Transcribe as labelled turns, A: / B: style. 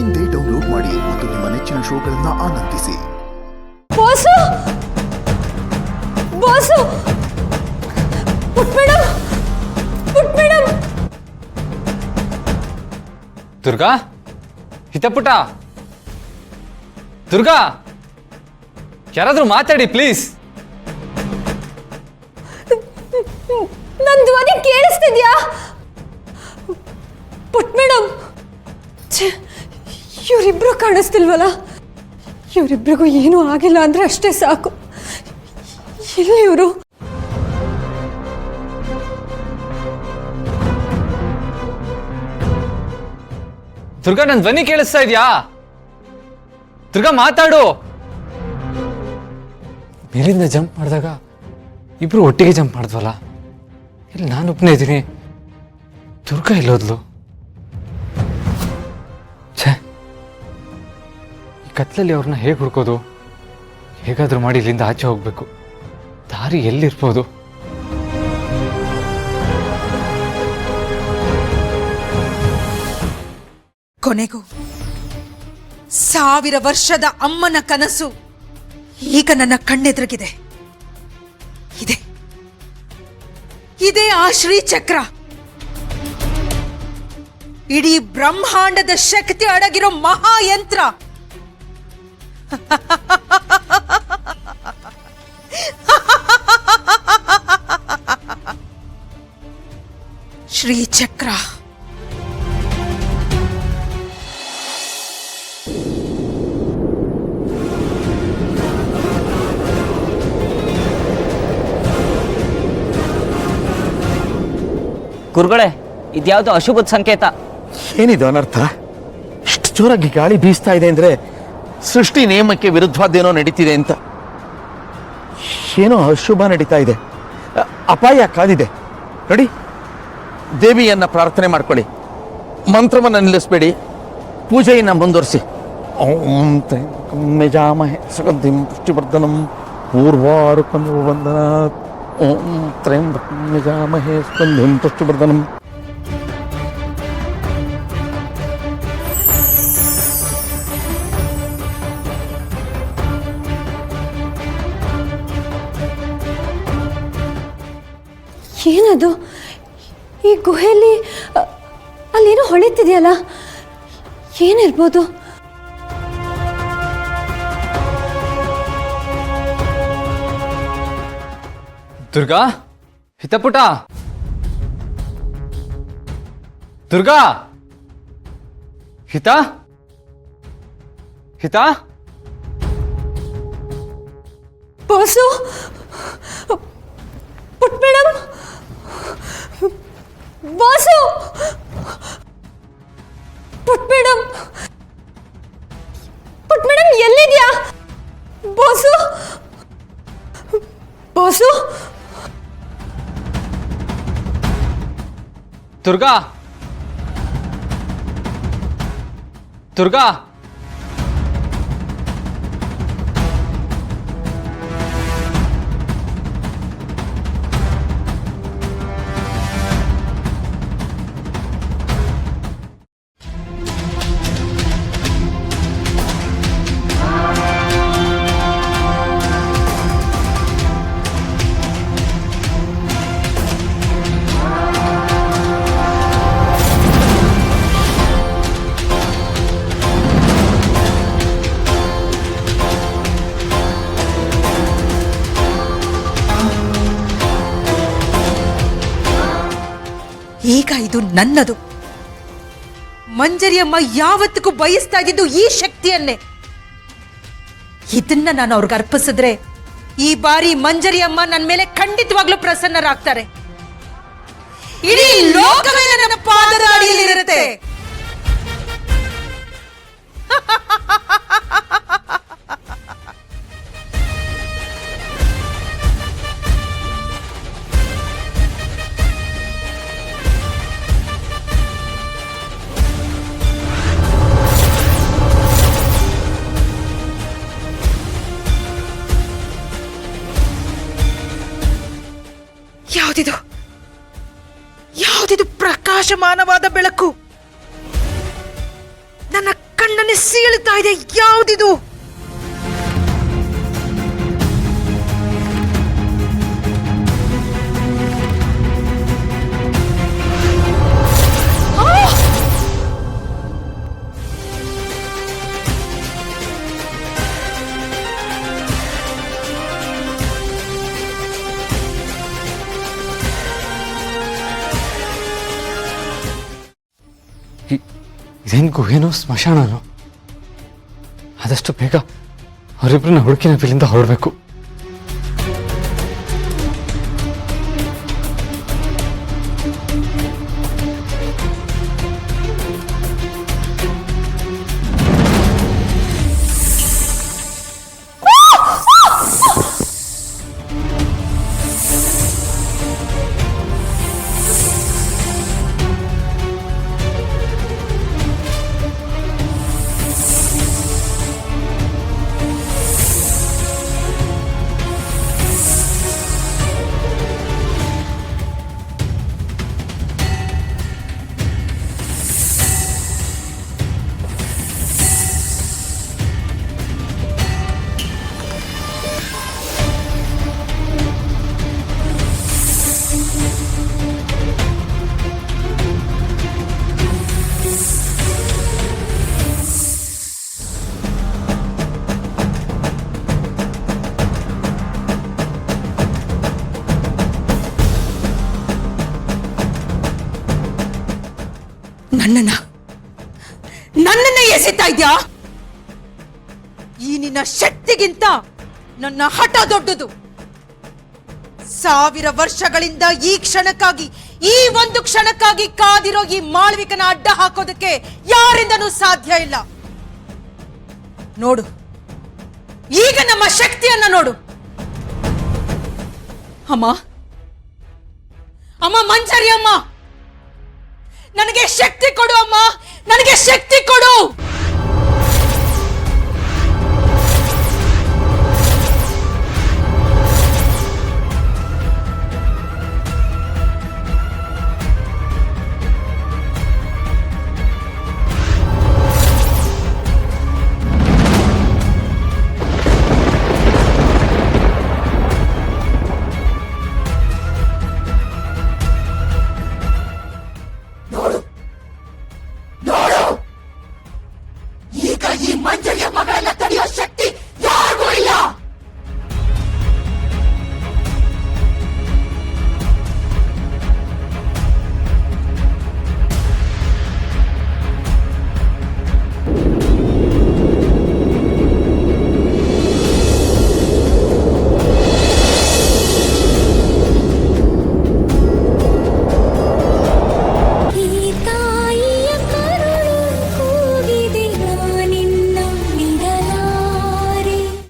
A: ಇಂದೇ ಡೌನ್ಲೋಡ್ ಮಾಡಿ ಮತ್ತು ನಿಮ್ಮ ನೆಚ್ಚಿನ ಶೋಗಳನ್ನು ಆನಂದಿಸಿ.
B: ಬಾಸು ಬಾಸು ಪುಟ್ ಮೇಡಮ್
C: ದುರ್ಗಾ ಹಿತಪುಟ ದುರ್ಗಾ ಯಾರಾದ್ರೂ ಮಾತಾಡಿ ಪ್ಲೀಸ್.
B: ನನ್ನ ಧ್ವನಿ ಕೇಳಿಸ್ತಿದ್ಯಾ? ಪುಟ್ ಮೇಡಮ್, ಇವರಿಬ್ರು ಕಾಣಿಸ್ತಿಲ್ವಲ್ಲ? ಇವರಿಬ್ರಿಗೂ ಏನೂ ಆಗಿಲ್ಲ ಅಂದ್ರೆ ಅಷ್ಟೇ ಸಾಕು. ಇಲ್ಲ ಇವರು
C: ದುರ್ಗಾ, ನನ್ನ ಧ್ವನಿ ಕೇಳಿಸ್ತಾ ಇದೆಯಾ? ದುರ್ಗಾ ಮಾತಾಡು. ಮೇಲಿಂದ ಜಂಪ್ ಮಾಡಿದಾಗ ಇಬ್ರು ಒಟ್ಟಿಗೆ ಜಂಪ್ ಮಾಡಿದ್ವಲ್ಲ, ಇಲ್ಲಿ ನಾನು ಒಬ್ಬನೇ ಇದ್ದೀನಿ. ದುರ್ಗಾ ಎಲ್ಲೋದ್ಲು? ಛೇ, ಈ ಕತ್ಲಲ್ಲಿ ಅವ್ರನ್ನ ಹೇಗೆ ಹುಡ್ಕೋದು? ಹೇಗಾದ್ರೂ ಮಾಡಿ ಇಲ್ಲಿಂದ ಆಚೆ ಹೋಗ್ಬೇಕು. ದಾರಿ ಎಲ್ಲಿರ್ಬೋದು?
D: ಕೊನೆಗೂ 1000 ವರ್ಷದ ಅಮ್ಮನ ಕನಸು ಈಗ ನನ್ನ ಕಣ್ಣೆದುರಿಗಿದೆ. ಇದೇ ಆ ಶ್ರೀಚಕ್ರ. ಇಡೀ ಬ್ರಹ್ಮಾಂಡದ ಶಕ್ತಿ ಅಡಗಿರೋ ಮಹಾಯಂತ್ರ. ಶ್ರೀಚಕ್ರ.
E: ಗುರುಗಳೇ, ಇದ್ಯಾವುದೋ ಅಶುಭದ ಸಂಕೇತ.
F: ಏನಿದು ಅನರ್ಥ? ಇಷ್ಟು ಜೋರಾಗಿ ಗಾಳಿ ಬೀಸ್ತಾ ಇದೆ ಅಂದ್ರೆ ಸೃಷ್ಟಿ ನಿಯಮಕ್ಕೆ ವಿರುದ್ಧವಾದೇನೋ ನಡೀತಿದೆ ಅಂತ. ಏನೋ ಅಶುಭ ನಡೀತಾ ಇದೆ, ಅಪಾಯ ಕಾದಿದೆ. ನೋಡಿ, ದೇವಿಯನ್ನ ಪ್ರಾರ್ಥನೆ ಮಾಡ್ಕೊಳ್ಳಿ, ಮಂತ್ರವನ್ನು ನಿಲ್ಲಿಸಬೇಡಿ, ಪೂಜೆಯನ್ನು ಮುಂದುವರಿಸಿ. ಓಂ ತ್ರ್ಯಂಬಕಂ ಸುಗಂಧಿಂ ಪುಷ್ಟಿವರ್ಧನಂ ಪೂರ್ವಾರುಕಂ ವಂದನಾತ್. ಓಂ ತ್ರ್ಯಂಬಕಂ ಯಜಾಮಹೇ ಸುಗಂಧಿಂ ಪುಷ್ಟಿವರ್ಧನಂ.
B: ಏನದು? ಈ ಗುಹೆಯಲ್ಲಿ ಅಲ್ಲೇನೋ ಹೊಳಿತಿದೆಯಲ್ಲ, ಏನಿರ್ಬೋದು?
C: ದುರ್ಗಾ, ಹಿತಪುಟ, ದುರ್ಗಾ, ಹಿತ ಹಿತ
B: ಬಾಸು, ಪುಟ್ ಮೇಡಮ್, ಬಾಸು, ಪುಟ್ ಮೇಡಮ್ ಎಲ್ಲಿದ್ಯಾ? ಬಾಸು ಬಾಸು,
C: ದುರ್ಗಾ, ದುರ್ಗಾ,
D: ಈಗ ಇದು ನನ್ನದು. ಮಂಜರಿಯಮ್ಮ ಯಾವತ್ತಿಗೂ ಬಯಸ್ತಾ ಇದ್ದಿದ್ದು ಈ ಶಕ್ತಿಯನ್ನೇ. ಇದನ್ನ ನಾನು ಅವ್ರಿಗೆ ಅರ್ಪಿಸಿದ್ರೆ ಈ ಬಾರಿ ಮಂಜರಿಯಮ್ಮ ನನ್ನ ಮೇಲೆ ಖಂಡಿತವಾಗ್ಲೂ ಪ್ರಸನ್ನರಾಗ್ತಾರೆ. ಇಡೀ ಲೋಕವೇ ನನ್ನ ಪಾದದ ಅಡಿಯಲ್ಲಿರುತ್ತೆ. ಯಾವುದಿದು ಪ್ರಕಾಶಮಾನವಾದ ಬೆಳಕು? ನನ್ನ ಕಣ್ಣ ಸೀಳ್ತಾ ಇದೆ. ಯಾವ್ದಿದು?
C: ಇದೇನು ಗುಹೆನೋ ಸ್ಮಶಾನನೋ? ಆದಷ್ಟು ಬೇಗ ಅವರಿಬ್ಬರನ್ನ ಹುಡುಕಿನ ಇಲ್ಲಿಂದ ಹೊರಡಬೇಕು.
D: ನನ್ನನ್ನ ಎಸಿತಾ ಇದ್ಯಾ? ಈ ನಿನ್ನ ಶಕ್ತಿಗಿಂತ ನನ್ನ ಹಠ ದೊಡ್ಡದು. 1000 ವರ್ಷಗಳಿಂದ ಈ ಕ್ಷಣಕ್ಕಾಗಿ, ಈ ಒಂದು ಕ್ಷಣಕ್ಕಾಗಿ ಕಾದಿರೋ ಈ ಮಾಳ್ವಿಕನ ಅಡ್ಡ ಹಾಕೋದಕ್ಕೆ ಯಾರಿಂದನೂ ಸಾಧ್ಯ ಇಲ್ಲ. ನೋಡು, ಈಗ ನಮ್ಮ ಶಕ್ತಿಯನ್ನ ನೋಡು. ಅಮ್ಮ, ಅಮ್ಮ ಮಂಜರಿ ಅಮ್ಮ, ನನಗೆ ಶಕ್ತಿ ಕೊಡು ಅಮ್ಮ, ನನಗೆ ಶಕ್ತಿ ಕೊಡು. ಈಗ ಈ ಮಂಜರಿಯ ಮಗಳನ್ನ